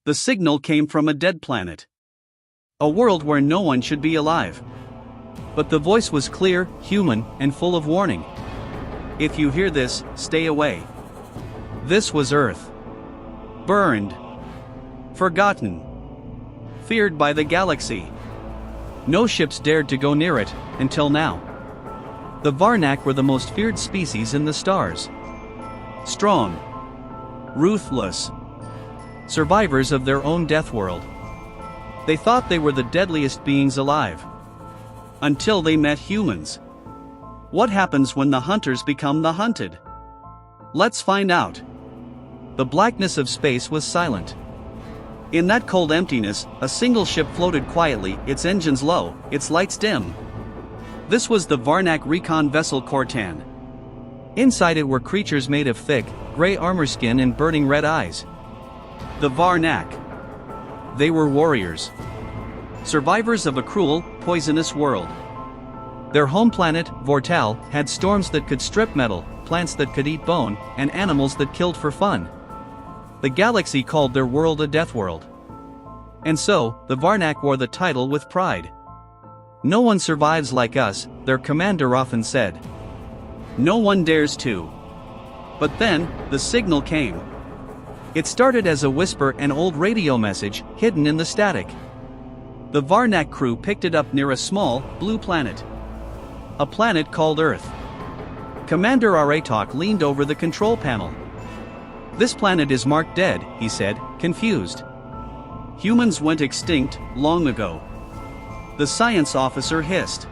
The signal came from a dead planet. A world where no one should be alive. But the voice was clear, human, and full of warning. If you hear this, stay away. This was Earth. Burned. Forgotten. Feared by the galaxy. No ships dared to go near it, until now. The Varnak were the most feared species in the stars. Strong. Ruthless. Survivors of their own death world. They thought they were the deadliest beings alive. Until they met humans. What happens when the hunters become the hunted? Let's find out. The blackness of space was silent. In that cold emptiness, a single ship floated quietly, its engines low, its lights dim. This was the Varnak recon vessel Cortan. Inside it were creatures made of thick, gray armor skin and burning red eyes. The Varnak. They were warriors. Survivors of a cruel, poisonous world. Their home planet, Vortal, had storms that could strip metal, plants that could eat bone, and animals that killed for fun. The galaxy called their world a death world. And so, the Varnak wore the title with pride. No one survives like us, their commander often said. No one dares to. But then, the signal came. It started as a whisper, an old radio message, hidden in the static. The Varnak crew picked it up near a small, blue planet. A planet called Earth. Commander Aratok leaned over the control panel. This planet is marked dead, he said, confused. Humans went extinct, long ago. The science officer hissed.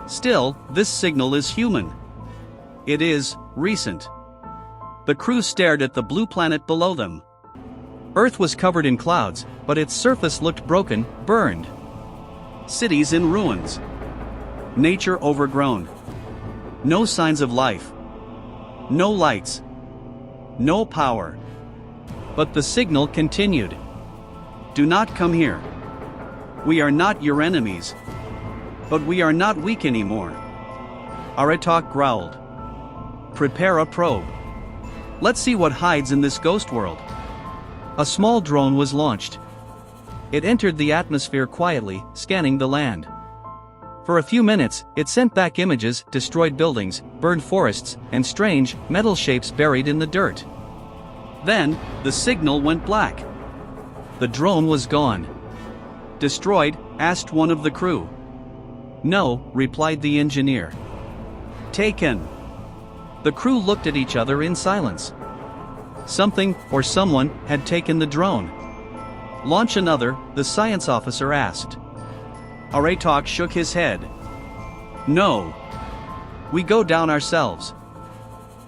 Still, this signal is human. It is, recent. The crew stared at the blue planet below them. Earth was covered in clouds, but its surface looked broken, burned. Cities in ruins. Nature overgrown. No signs of life. No lights. No power. But the signal continued. Do not come here. We are not your enemies. But we are not weak anymore. Aratok growled. Prepare a probe. Let's see what hides in this ghost world. A small drone was launched. It entered the atmosphere quietly, scanning the land. For a few minutes, it sent back images, destroyed buildings, burned forests, and strange, metal shapes buried in the dirt. Then, the signal went black. The drone was gone. Destroyed? Asked one of the crew. No, replied the engineer. Taken. The crew looked at each other in silence. Something, or someone, had taken the drone. Launch another, the science officer asked. Aratok shook his head. No. We go down ourselves.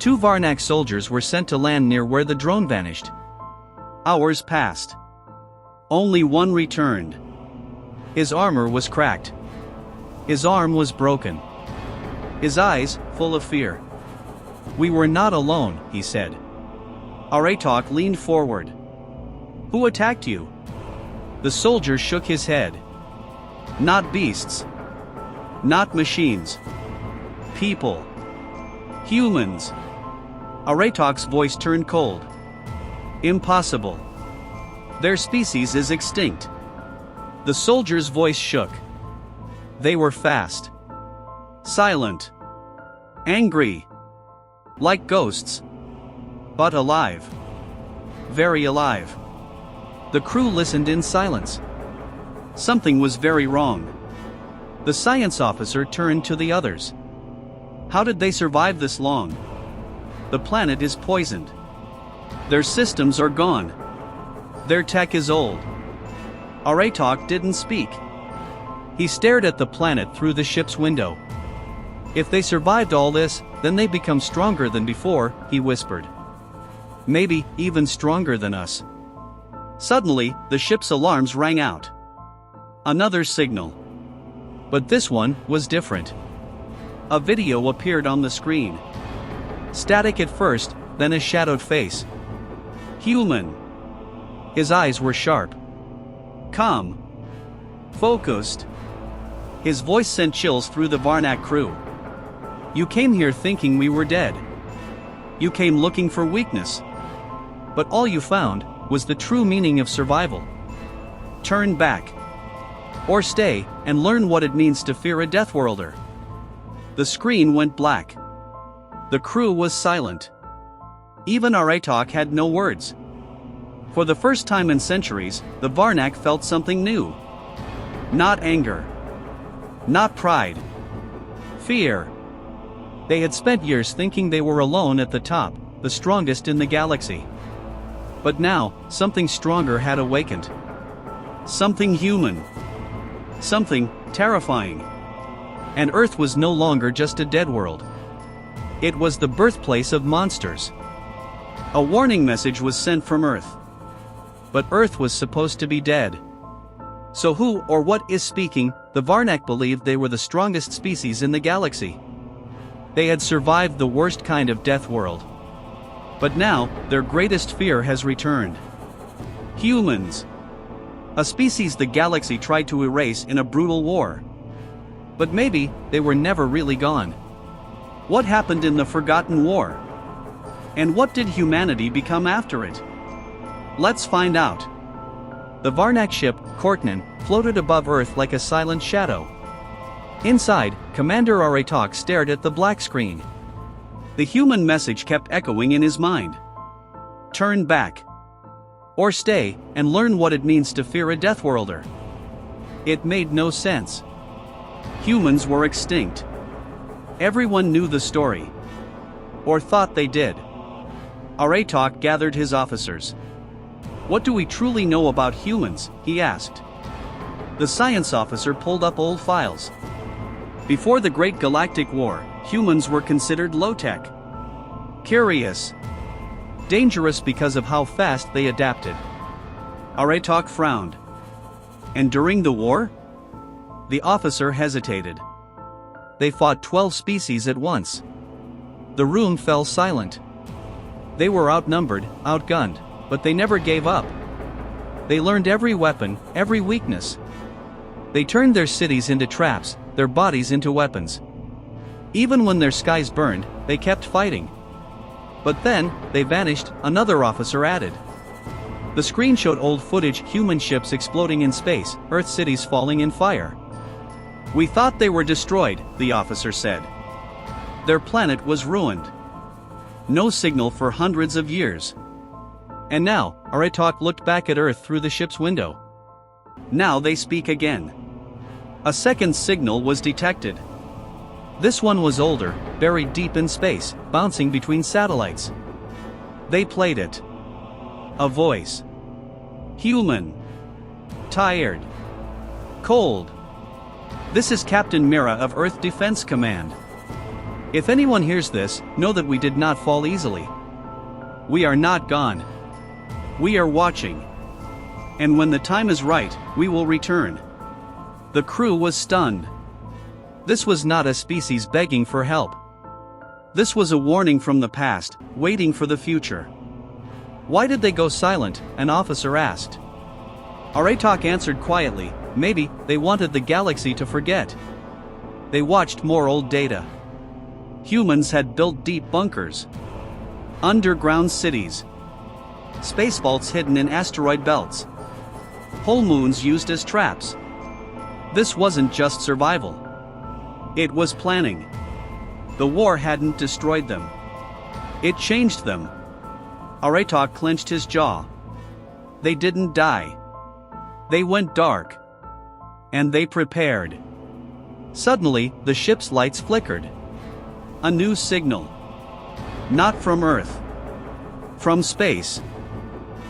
2 Varnak soldiers were sent to land near where the drone vanished. Hours passed. Only one returned. His armor was cracked. His arm was broken. His eyes, full of fear. We were not alone, he said. Aratok leaned forward. Who attacked you? The soldier shook his head. Not beasts. Not machines. People. Humans. Aratok's voice turned cold. Impossible. Their species is extinct. The soldier's voice shook. They were fast. Silent. Angry. Like ghosts. But alive. Very alive. The crew listened in silence. Something was very wrong. The science officer turned to the others. How did they survive this long? The planet is poisoned. Their systems are gone. Their tech is old. Aratok didn't speak. He stared at the planet through the ship's window. If they survived all this, then they become stronger than before, he whispered. Maybe even stronger than us. Suddenly, the ship's alarms rang out. Another signal. But this one was different. A video appeared on the screen. Static at first, then a shadowed face. Human. His eyes were sharp. Calm. Focused. His voice sent chills through the Varnak crew. You came here thinking we were dead. You came looking for weakness. But all you found was the true meaning of survival. Turn back. Or stay, and learn what it means to fear a Deathworlder. The screen went black. The crew was silent. Even Aratok had no words. For the first time in centuries, the Varnak felt something new. Not anger. Not pride. Fear. They had spent years thinking they were alone at the top, the strongest in the galaxy. But now, something stronger had awakened. Something human. Something terrifying. And Earth was no longer just a dead world. It was the birthplace of monsters. A warning message was sent from Earth. But Earth was supposed to be dead. So who or what is speaking? The Varnak believed they were the strongest species in the galaxy. They had survived the worst kind of death world. But now, their greatest fear has returned. Humans. A species the galaxy tried to erase in a brutal war. But maybe, they were never really gone. What happened in the Forgotten War? And what did humanity become after it? Let's find out. The Varnak ship, Kortnan, floated above Earth like a silent shadow. Inside, Commander Aratok stared at the black screen. The human message kept echoing in his mind. Turn back. Or stay, and learn what it means to fear a Deathworlder. It made no sense. Humans were extinct. Everyone knew the story. Or thought they did. Aratok gathered his officers. What do we truly know about humans? He asked. The science officer pulled up old files. Before the Great Galactic War, humans were considered low-tech. Curious. Dangerous because of how fast they adapted. Aratok frowned. And during the war? The officer hesitated. They fought 12 species at once. The room fell silent. They were outnumbered, outgunned, but they never gave up. They learned every weapon, every weakness. They turned their cities into traps, their bodies into weapons. Even when their skies burned, they kept fighting. But then, they vanished, another officer added. The screen showed old footage, human ships exploding in space, Earth cities falling in fire. We thought they were destroyed, the officer said. Their planet was ruined. No signal for hundreds of years. And now, Aratok looked back at Earth through the ship's window. Now they speak again. A second signal was detected. This one was older, buried deep in space, bouncing between satellites. They played it. A voice. Human. Tired. Cold. This is Captain Mira of Earth Defense Command. If anyone hears this, know that we did not fall easily. We are not gone. We are watching. And when the time is right, we will return. The crew was stunned. This was not a species begging for help. This was a warning from the past, waiting for the future. Why did they go silent? An officer asked. Aratok answered quietly, maybe they wanted the galaxy to forget. They watched more old data. Humans had built deep bunkers. Underground cities. Space vaults hidden in asteroid belts. Whole moons used as traps. This wasn't just survival. It was planning. The war hadn't destroyed them. It changed them. Aratok clenched his jaw. They didn't die. They went dark. And they prepared. Suddenly, the ship's lights flickered. A new signal. Not from Earth. From space.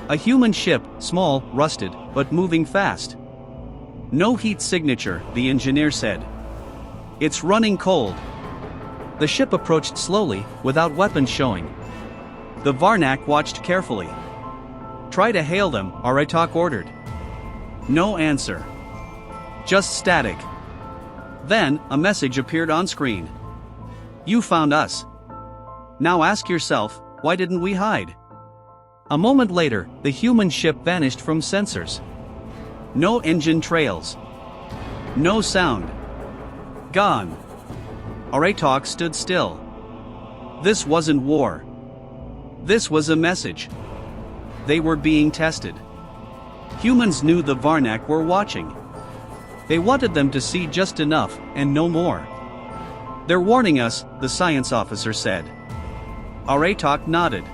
A human ship, small, rusted, but moving fast. No heat signature, the engineer said. It's running cold. The ship approached slowly, without weapons showing. The Varnak watched carefully. Try to hail them, Aratok ordered. No answer. Just static. Then, a message appeared on screen. You found us. Now ask yourself, why didn't we hide? A moment later, the human ship vanished from sensors. No engine trails. No sound. Gone. Aratok stood still. This wasn't war. This was a message. They were being tested. Humans knew the Varnak were watching. They wanted them to see just enough, and no more. "They're warning us," the science officer said. Aratok nodded.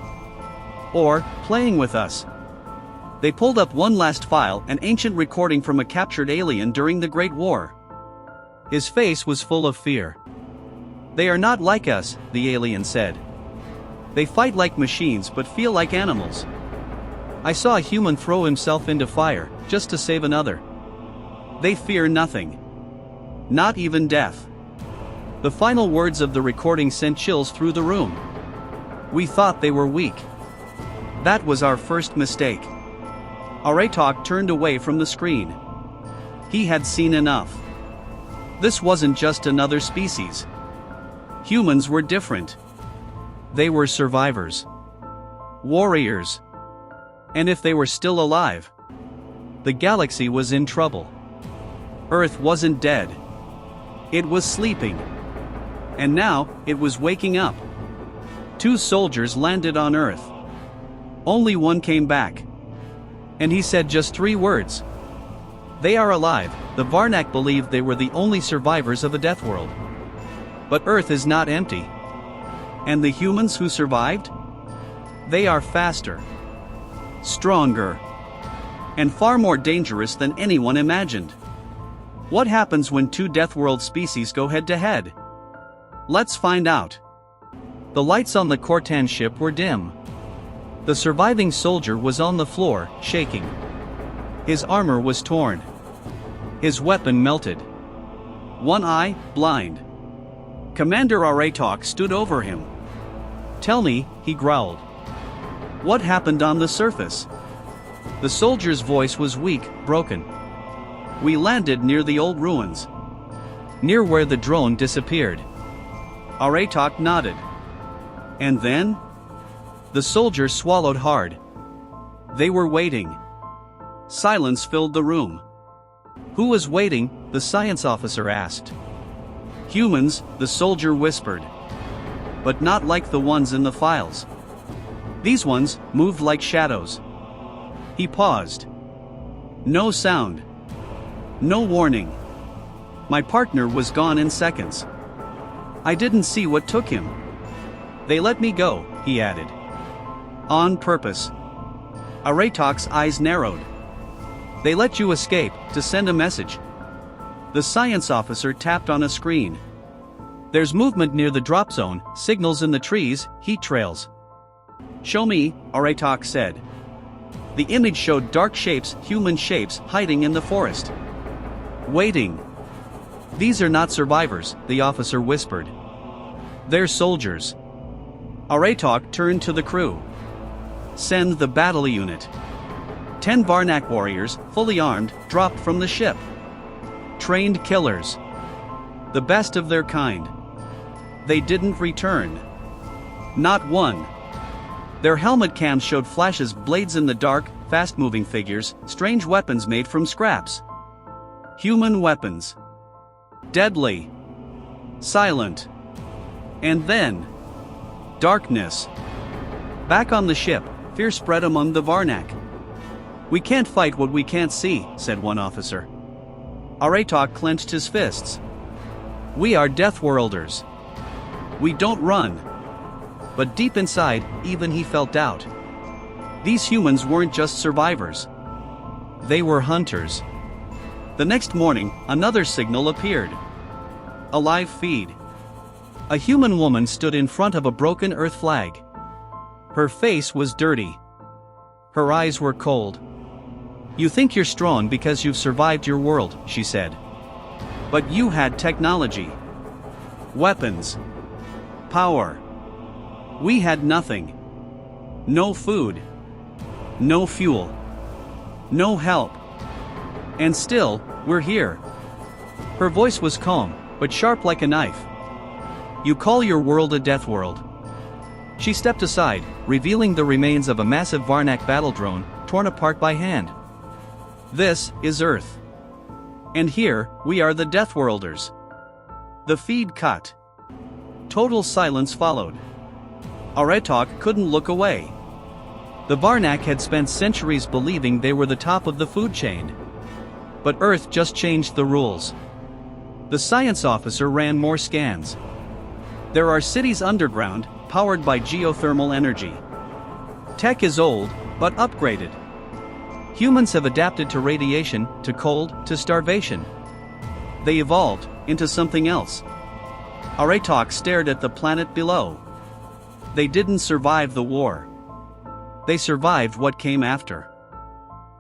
"Or, playing with us." They pulled up one last file, an ancient recording from a captured alien during the Great War. His face was full of fear. "They are not like us," the alien said. "They fight like machines but feel like animals. I saw a human throw himself into fire, just to save another. They fear nothing. Not even death." The final words of the recording sent chills through the room. "We thought they were weak. That was our first mistake." Aratok turned away from the screen. He had seen enough. This wasn't just another species. Humans were different. They were survivors. Warriors. And if they were still alive, the galaxy was in trouble. Earth wasn't dead. It was sleeping. And now, it was waking up. 2 soldiers landed on Earth. Only one came back. And he said just 3 words. "They are alive." The Varnak believed they were the only survivors of a death world. But Earth is not empty. And the humans who survived? They are faster, stronger, and far more dangerous than anyone imagined. What happens when 2 Death World species go head-to-head? Let's find out. The lights on the Cortan ship were dim. The surviving soldier was on the floor, shaking. His armor was torn. His weapon melted. One eye, blind. Commander Aratok stood over him. "Tell me," he growled. "What happened on the surface?" The soldier's voice was weak, broken. "We landed near the old ruins. Near where the drone disappeared." Aratok nodded. "And then?" The soldier swallowed hard. "They were waiting." Silence filled the room. "Who was waiting?" the science officer asked. "Humans," the soldier whispered. "But not like the ones in the files. These ones moved like shadows." He paused. No sound. No warning. "My partner was gone in seconds. I didn't see what took him. They let me go," he added. "On purpose." Aratok's eyes narrowed. "They let you escape, to send a message." The science officer tapped on a screen. "There's movement near the drop zone, signals in the trees, heat trails." "Show me," Aratok said. The image showed dark shapes, human shapes, hiding in the forest. Waiting. "These are not survivors," the officer whispered. "They're soldiers." Aratok turned to the crew. "Send the battle unit." 10 Varnak warriors, fully armed, dropped from the ship. Trained killers. The best of their kind. They didn't return. Not one. Their helmet cams showed flashes, blades in the dark, fast-moving figures, strange weapons made from scraps. Human weapons. Deadly. Silent. And then... darkness. Back on the ship, fear spread among the Varnak. "We can't fight what we can't see," said one officer. Aratok clenched his fists. "We are Deathworlders. We don't run." But deep inside, even he felt doubt. These humans weren't just survivors. They were hunters. The next morning, another signal appeared. A live feed. A human woman stood in front of a broken Earth flag. Her face was dirty. Her eyes were cold. "You think you're strong because you've survived your world," she said. "But you had technology. Weapons. Power. We had nothing. No food. No fuel. No help. And still, we're here." Her voice was calm, but sharp like a knife. "You call your world a death world." She stepped aside, revealing the remains of a massive Varnak battle drone, torn apart by hand. "This is Earth. And here, we are the Deathworlders." The feed cut. Total silence followed. Aratok couldn't look away. The Varnak had spent centuries believing they were the top of the food chain. But Earth just changed the rules. The science officer ran more scans. There are cities underground, powered by geothermal energy. Tech is old, but upgraded. Humans have adapted to radiation, to cold, to starvation. They evolved into something else. Aratok stared at the planet below. They didn't survive the war. They survived what came after.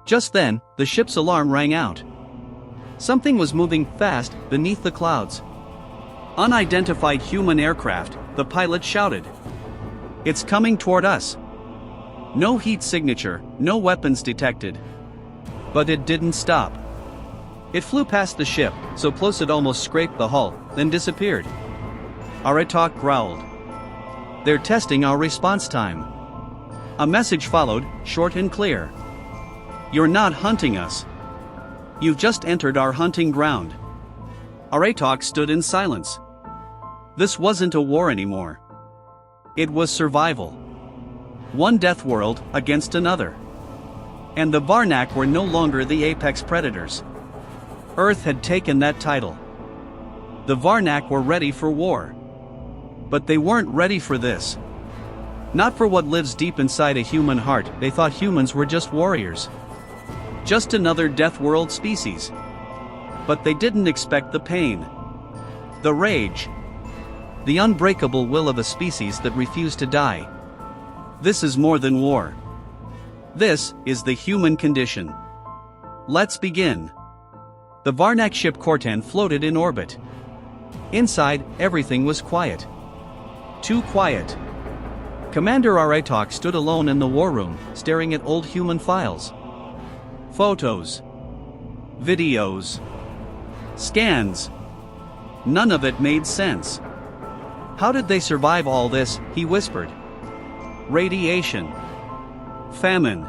Just then, the ship's alarm rang out. Something was moving fast beneath the clouds. Unidentified human aircraft, the pilot shouted. It's coming toward us. No heat signature, no weapons detected. But it didn't stop. It flew past the ship, so close it almost scraped the hull, then disappeared. Aratok growled. They're testing our response time. A message followed, short and clear. You're not hunting us. You've just entered our hunting ground. Aratok stood in silence. This wasn't a war anymore. It was survival. One death world against another. And the Varnak were no longer the apex predators. Earth had taken that title. The Varnak were ready for war. But they weren't ready for this. Not for what lives deep inside a human heart. They thought humans were just warriors. Just another death world species. But they didn't expect the pain. The rage. The unbreakable will of a species that refused to die. This is more than war. This is the human condition. Let's begin. The Varnak ship Kortan floated in orbit. Inside, everything was quiet. Too quiet. Commander Aratok stood alone in the war room, staring at old human files. Photos. Videos. Scans. None of it made sense. How did they survive all this, he whispered. Radiation. Famine.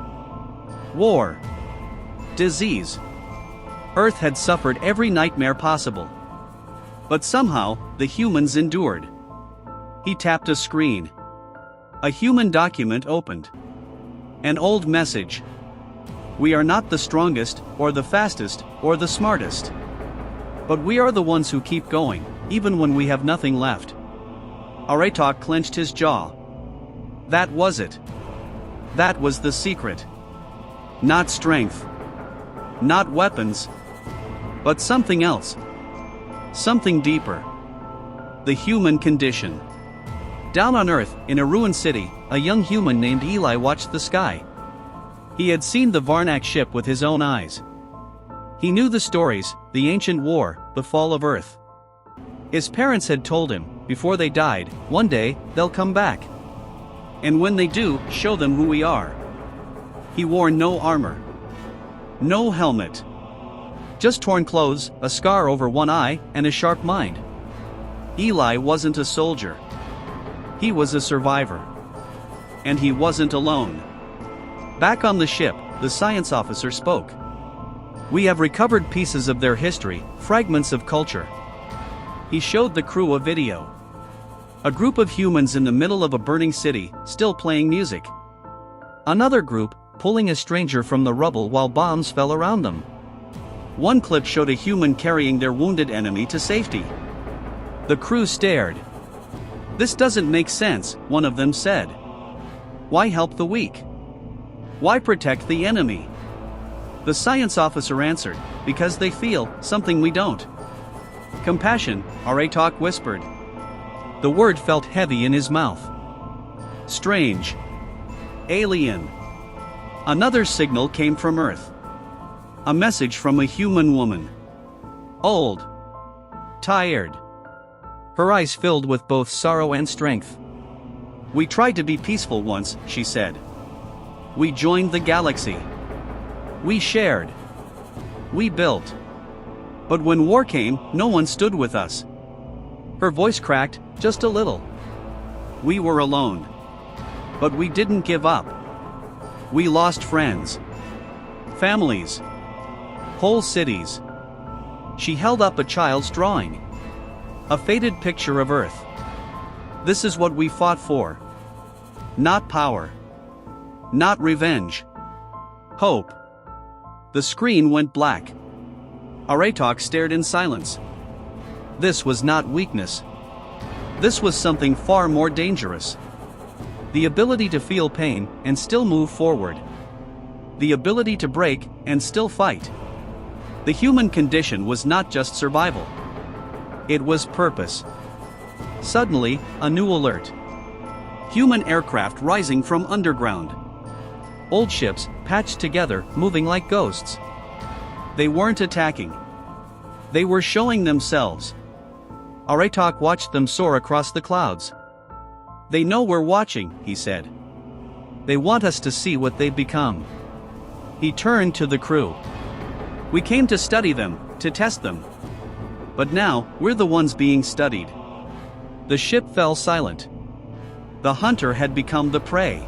War. Disease. Earth had suffered every nightmare possible. But somehow, the humans endured. He tapped a screen. A human document opened. An old message. We are not the strongest, or the fastest, or the smartest. But we are the ones who keep going, even when we have nothing left. Aratok clenched his jaw. That was it. That was the secret. Not strength. Not weapons. But something else. Something deeper. The human condition. Down on Earth, in a ruined city, a young human named Eli watched the sky. He had seen the Varnak ship with his own eyes. He knew the stories, the ancient war, the fall of Earth. His parents had told him, before they died, one day, they'll come back. And when they do, show them who we are. He wore no armor. No helmet. Just torn clothes, a scar over one eye, and a sharp mind. Eli wasn't a soldier. He was a survivor. And he wasn't alone. Back on the ship, the science officer spoke. We have recovered pieces of their history, fragments of culture. He showed the crew a video. A group of humans in the middle of a burning city, still playing music. Another group, pulling a stranger from the rubble while bombs fell around them. One clip showed a human carrying their wounded enemy to safety. The crew stared. This doesn't make sense, one of them said. Why help the weak? Why protect the enemy? The science officer answered, because they feel something we don't. Compassion, Aratok whispered. The word felt heavy in his mouth. Strange. Alien. Another signal came from Earth. A message from a human woman. Old. Tired. Her eyes filled with both sorrow and strength. We tried to be peaceful once, she said. We joined the galaxy. We shared. We built. But when war came, no one stood with us. Her voice cracked, just a little. We were alone. But we didn't give up. We lost friends. Families. Whole cities. She held up a child's drawing. A faded picture of Earth. This is what we fought for. Not power. not revenge. Hope. The screen went black. Aratok stared in silence. This was not weakness. This was something far more dangerous. The ability to feel pain and still move forward. The ability to break and still fight. The human condition was not just survival. It was purpose. Suddenly, a new alert. Human aircraft rising from underground. Old ships, patched together, moving like ghosts. They weren't attacking. They were showing themselves. Aratok watched them soar across the clouds. They know we're watching, he said. They want us to see what they've become. He turned to the crew. We came to study them, to test them. But now, we're the ones being studied. The ship fell silent. The hunter had become the prey.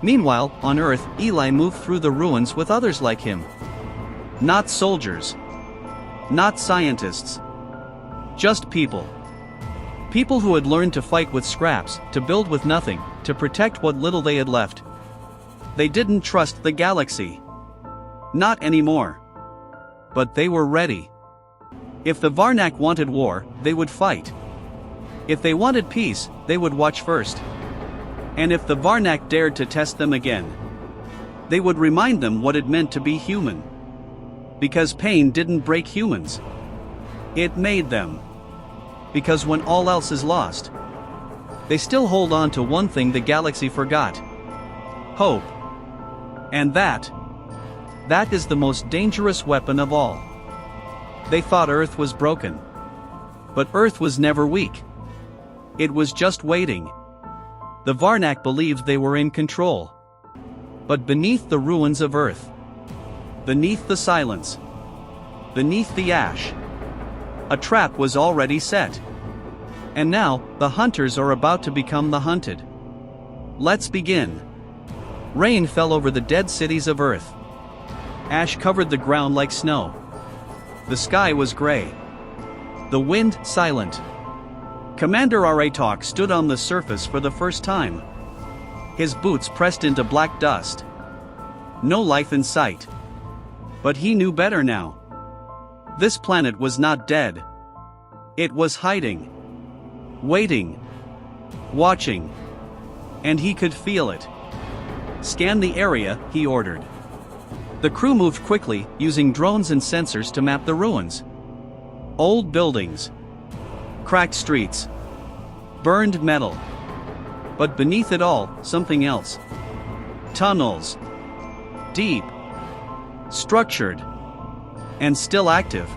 Meanwhile, on Earth, Eli moved through the ruins with others like him. Not soldiers. Not scientists. Just people. People who had learned to fight with scraps, to build with nothing, to protect what little they had left. They didn't trust the galaxy. Not anymore. But they were ready. If the Varnak wanted war, they would fight. If they wanted peace, they would watch first. And if the Varnak dared to test them again, they would remind them what it meant to be human. Because pain didn't break humans. It made them. Because when all else is lost, they still hold on to one thing the galaxy forgot. Hope. And that is the most dangerous weapon of all. They thought Earth was broken. But Earth was never weak. It was just waiting. The Varnak believed they were in control. But beneath the ruins of Earth, beneath the silence, beneath the ash, a trap was already set. And now, the hunters are about to become the hunted. Let's begin. Rain fell over the dead cities of Earth. Ash covered the ground like snow. The sky was gray. The wind silent. Commander Aratok stood on the surface for the first time. His boots pressed into black dust. No life in sight. But he knew better now. This planet was not dead. It was hiding. Waiting. Watching. And he could feel it. Scan the area, he ordered. The crew moved quickly, using drones and sensors to map the ruins. Old buildings. Cracked streets. Burned metal. But beneath it all, something else. Tunnels. Deep. Structured. And still active.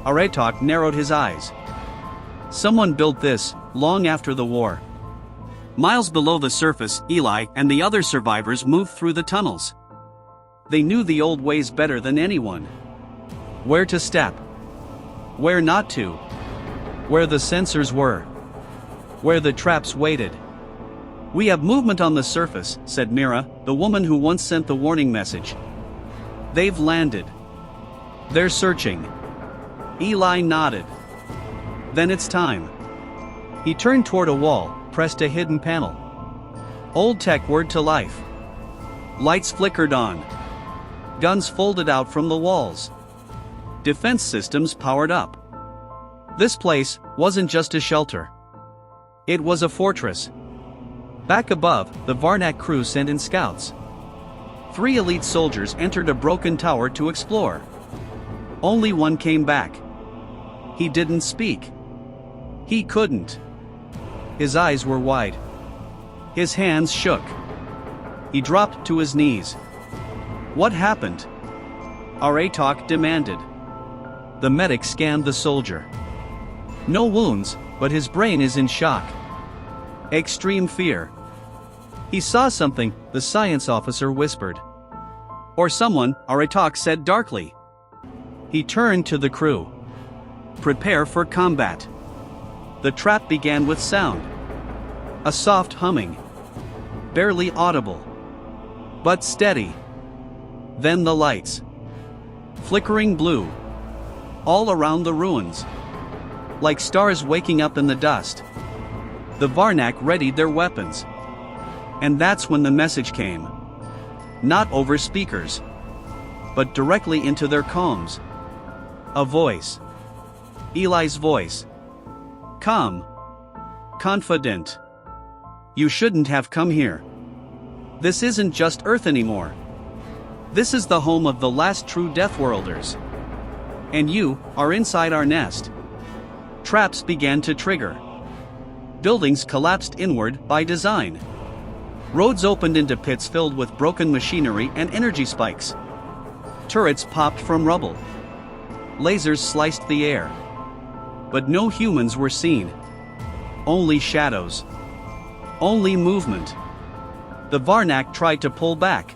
Aratok narrowed his eyes. Someone built this, long after the war. Miles below the surface, Eli and the other survivors moved through the tunnels. They knew the old ways better than anyone. Where to step. Where not to. Where the sensors were. Where the traps waited. We have movement on the surface, said Mira, the woman who once sent the warning message. They've landed. They're searching. Eli nodded. Then it's time. He turned toward a wall, pressed a hidden panel. Old tech whirred to life. Lights flickered on. Guns folded out from the walls. Defense systems powered up. This place wasn't just a shelter. It was a fortress. Back above, the Varnak crew sent in scouts. 3 elite soldiers entered a broken tower to explore. Only one came back. He didn't speak. He couldn't. His eyes were wide. His hands shook. He dropped to his knees. What happened? Aratok demanded. The medic scanned the soldier. No wounds, but his brain is in shock. Extreme fear. He saw something, the science officer whispered. Or someone, Aratok said darkly. He turned to the crew. Prepare for combat. The trap began with sound. A soft humming. Barely audible. But steady. Then the lights. Flickering blue. All around the ruins. Like stars waking up in the dust. The Varnak readied their weapons. And that's when the message came. Not over speakers, but directly into their combs. A voice. Eli's voice. Calm. Confident. You shouldn't have come here. This isn't just Earth anymore. This is the home of the last true Deathworlders. And you are inside our nest. Traps began to trigger. Buildings collapsed inward by design. Roads opened into pits filled with broken machinery and energy spikes. Turrets popped from rubble. Lasers sliced the air. But no humans were seen. Only shadows. Only movement. The Varnak tried to pull back.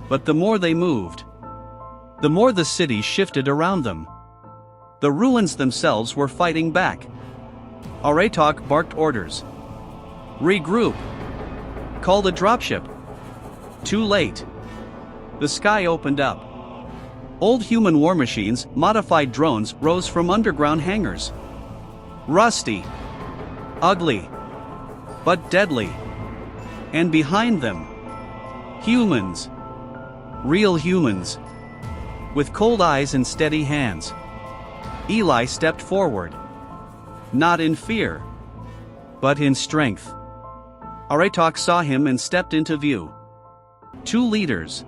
But the more they moved, the more the city shifted around them. The ruins themselves were fighting back. Aratok barked orders. Regroup. Call the dropship. Too late. The sky opened up. Old human war machines, modified drones, rose from underground hangars. Rusty. Ugly. But deadly. And behind them, humans. Real humans. With cold eyes and steady hands. Eli stepped forward. Not in fear, but in strength. Aratok saw him and stepped into view. Two leaders.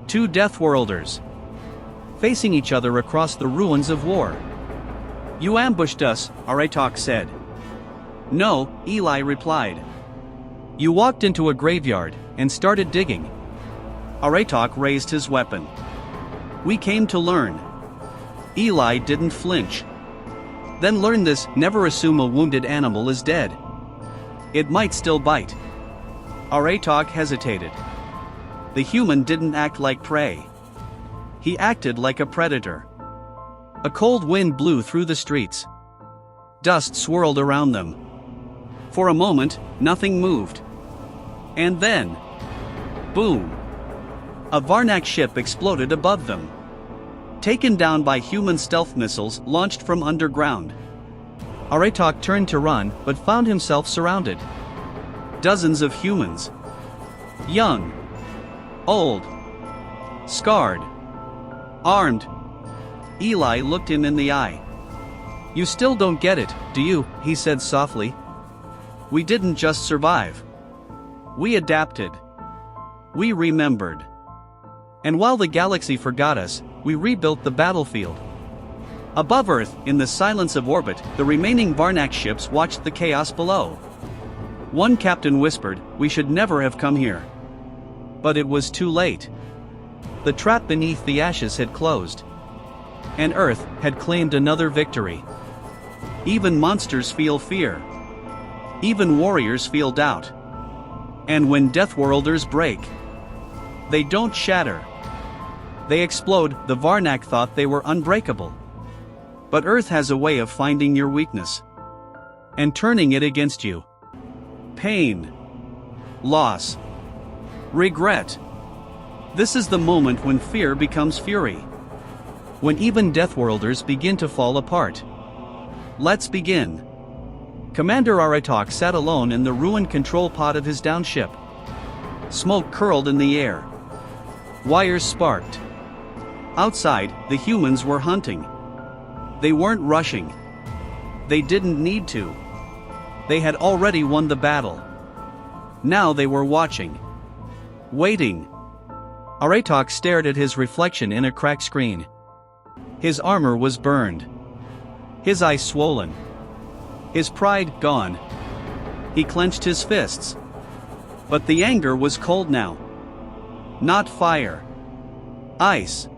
Two Deathworlders. Facing each other across the ruins of war. You ambushed us, Aratok said. No, Eli replied. You walked into a graveyard and started digging. Aratok raised his weapon. We came to learn. Eli didn't flinch. Then learn this: never assume a wounded animal is dead. It might still bite. Aratok hesitated. The human didn't act like prey. He acted like a predator. A cold wind blew through the streets. Dust swirled around them. For a moment, nothing moved. And then, boom! A Varnak ship exploded above them. Taken down by human stealth missiles launched from underground. Aratok turned to run, but found himself surrounded. Dozens of humans. Young. Old. Scarred. Armed. Eli looked him in the eye. You still don't get it, do you? He said softly. We didn't just survive. We adapted. We remembered. And while the galaxy forgot us, we rebuilt the battlefield. Above Earth, in the silence of orbit, the remaining Varnak ships watched the chaos below. One captain whispered, "We should never have come here." But it was too late. The trap beneath the ashes had closed. And Earth had claimed another victory. Even monsters feel fear. Even warriors feel doubt. And when Deathworlders break, they don't shatter. They explode. The Varnak thought they were unbreakable. But Earth has a way of finding your weakness and turning it against you. Pain. Loss. Regret. This is the moment when fear becomes fury. When even Deathworlders begin to fall apart. Let's begin. Commander Aratok sat alone in the ruined control pod of his downship. Smoke curled in the air. Wires sparked. Outside, the humans were hunting. They weren't rushing. They didn't need to. They had already won the battle. Now they were watching. Waiting. Aratok stared at his reflection in a cracked screen. His armor was burned. His eyes swollen. His pride gone. He clenched his fists. But the anger was cold now. Not fire. Ice.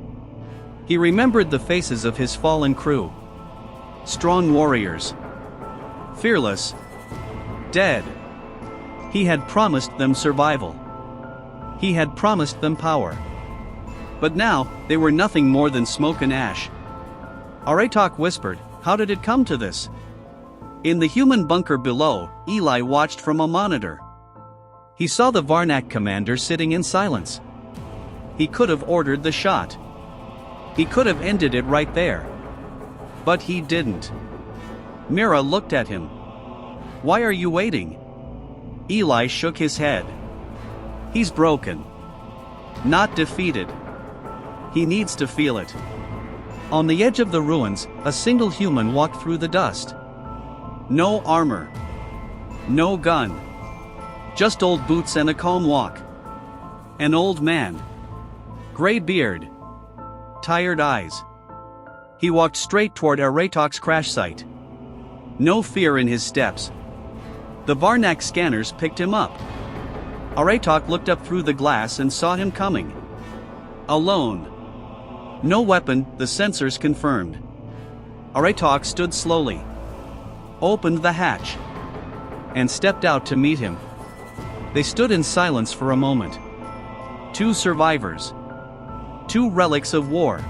He remembered the faces of his fallen crew. Strong warriors. Fearless. Dead. He had promised them survival. He had promised them power. But now, they were nothing more than smoke and ash. Aratok whispered, "How did it come to this?" In the human bunker below, Eli watched from a monitor. He saw the Varnak commander sitting in silence. He could have ordered the shot. He could have ended it right there. But he didn't. Mira looked at him. "Why are you waiting?" Eli shook his head. He's broken. Not defeated. He needs to feel it. On the edge of the ruins, a single human walked through the dust. No armor. No gun. Just old boots and a calm walk. An old man. Gray beard. Tired eyes. He walked straight toward Aratok's crash site. No fear in his steps. The Varnak scanners picked him up. Aratok looked up through the glass and saw him coming. Alone. No weapon, the sensors confirmed. Aratok stood slowly, opened the hatch, and stepped out to meet him. They stood in silence for a moment. Two survivors. Two relics of war.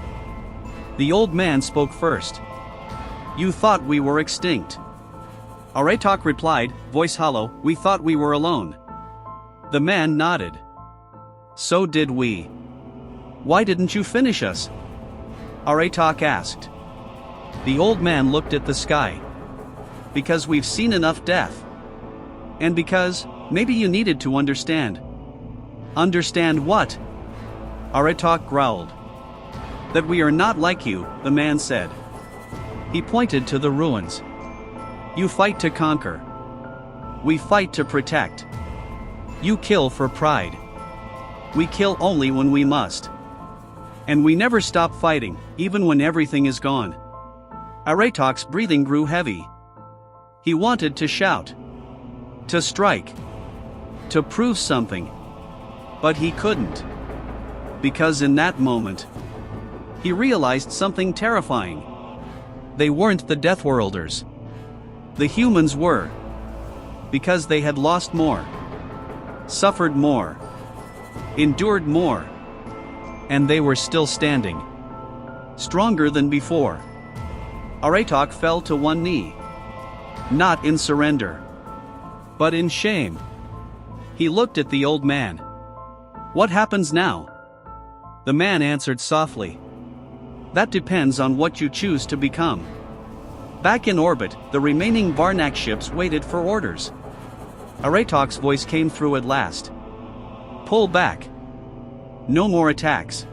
The old man spoke first. "You thought we were extinct." Aratok replied, voice hollow, "We thought we were alone." The man nodded. "So did we. Why didn't you finish us?" Aratok asked. The old man looked at the sky. "Because we've seen enough death. And because, maybe you needed to understand." "Understand what?" Aratok growled. "That we are not like you," the man said. He pointed to the ruins. "You fight to conquer. We fight to protect. You kill for pride. We kill only when we must. And we never stop fighting, even when everything is gone." Aratok's breathing grew heavy. He wanted to shout. To strike. To prove something. But he couldn't. Because in that moment, he realized something terrifying. They weren't the Deathworlders. The humans were. Because they had lost more. Suffered more. Endured more. And they were still standing. Stronger than before. Aratok fell to one knee. Not in surrender. But in shame. He looked at the old man. "What happens now?" The man answered softly. "That depends on what you choose to become." Back in orbit, the remaining Varnak ships waited for orders. Aratok's voice came through at last. "Pull back. No more attacks."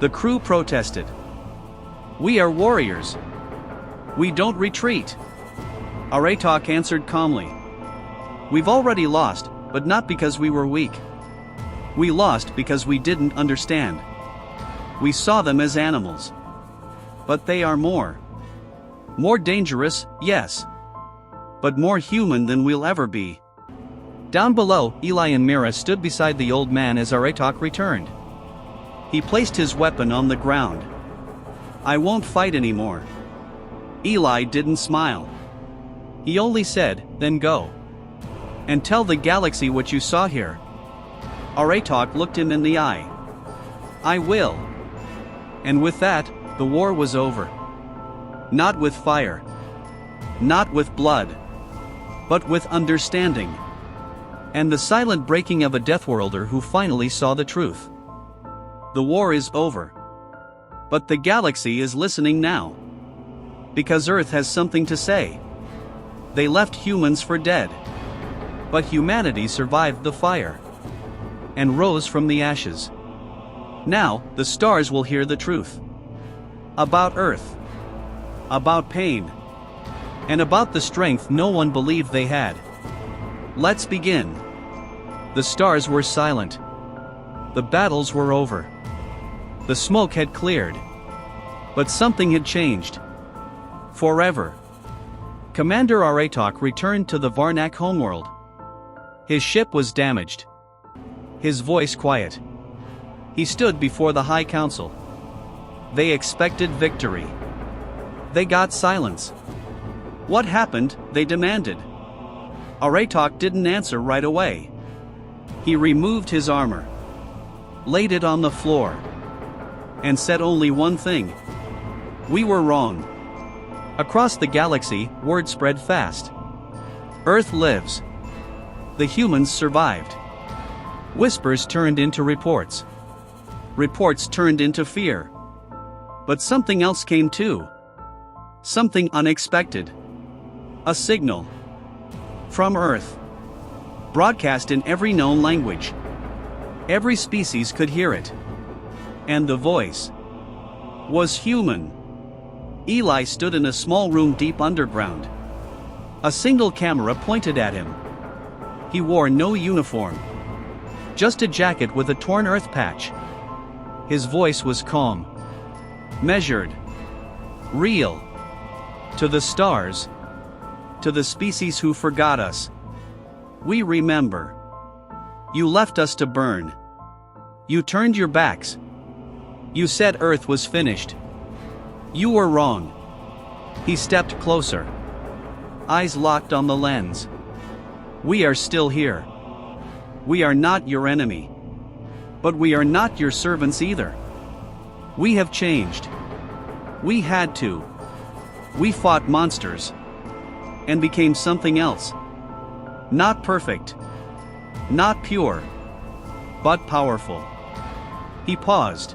The crew protested. "We are warriors. We don't retreat." Aratok answered calmly. "We've already lost, but not because we were weak. We lost because we didn't understand. We saw them as animals. But they are more. More dangerous, yes. But more human than we'll ever be." Down below, Eli and Mira stood beside the old man as Aratok returned. He placed his weapon on the ground. "I won't fight anymore." Eli didn't smile. He only said, "Then go. And tell the galaxy what you saw here." Aratok looked him in the eye. "I will." And with that, the war was over. Not with fire. Not with blood. But with understanding. And the silent breaking of a Deathworlder who finally saw the truth. The war is over. But the galaxy is listening now. Because Earth has something to say. They left humans for dead. But humanity survived the fire. And rose from the ashes. Now, the stars will hear the truth. About Earth. About pain. And about the strength no one believed they had. Let's begin. The stars were silent. The battles were over. The smoke had cleared. But something had changed. Forever. Commander Aratok returned to the Varnak homeworld. His ship was damaged. His voice quiet. He stood before the High Council. They expected victory. They got silence. What happened, they demanded. Aratok didn't answer right away. He removed his armor. Laid it on the floor. And said only one thing. "We were wrong." Across the galaxy, word spread fast. Earth lives. The humans survived. Whispers turned into reports. Reports turned into fear. But something else came too. Something unexpected. A signal. From Earth. broadcast in every known language. Every species could hear it. And the voice was human. Eli stood in a small room deep underground. A single camera pointed at him. He wore no uniform, just a jacket with a torn earth patch. His voice was calm, measured, real. To the stars, to the species who forgot us, we remember. You left us to burn. You turned your backs. You said Earth was finished. You were wrong. He stepped closer, eyes locked on the lens. We are still here. We are not your enemy. But we are not your servants either. We have changed. We had to. We fought monsters. And became something else. Not perfect. Not pure. But powerful. He paused.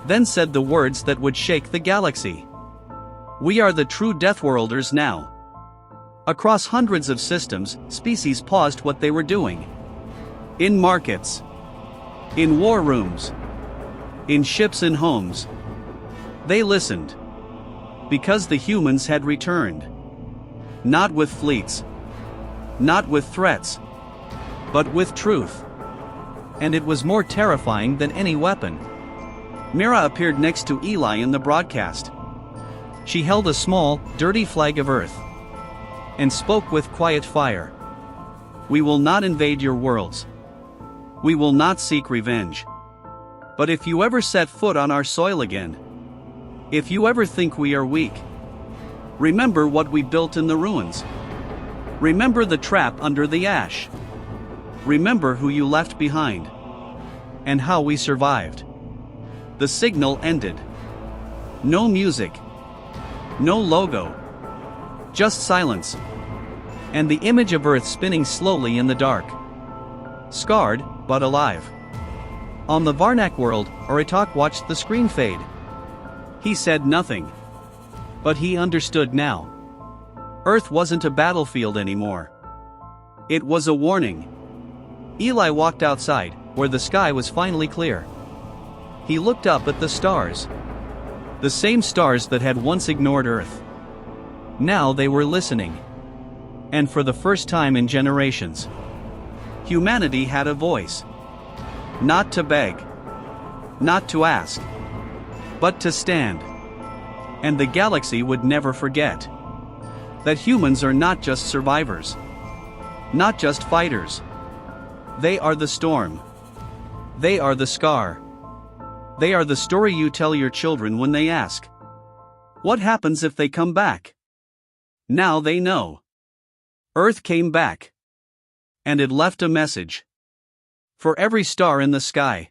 Then said the words that would shake the galaxy. We are the true Deathworlders now. Across hundreds of systems, species paused what they were doing. In markets. In war rooms. In ships and homes. They listened. Because the humans had returned. Not with fleets. Not with threats. But with truth. And it was more terrifying than any weapon. Mira appeared next to Eli in the broadcast. She held a small, dirty flag of Earth. And spoke with quiet fire. We will not invade your worlds. We will not seek revenge. But if you ever set foot on our soil again, if you ever think we are weak, remember what we built in the ruins. Remember the trap under the ash. Remember who you left behind. And how we survived. The signal ended. No music. No logo. Just silence. And the image of Earth spinning slowly in the dark. Scarred, but alive. On the Varnak world, Aratak watched the screen fade. He said nothing. But he understood now. Earth wasn't a battlefield anymore. It was a warning. Eli walked outside, where the sky was finally clear. He looked up at the stars. The same stars that had once ignored Earth. Now they were listening. And for the first time in generations, humanity had a voice. Not to beg. Not to ask. But to stand. And the galaxy would never forget that humans are not just survivors. Not just fighters. They are the storm. They are the scar. They are the story you tell your children when they ask, what happens if they come back? Now they know. Earth came back. And it left a message. For every star in the sky.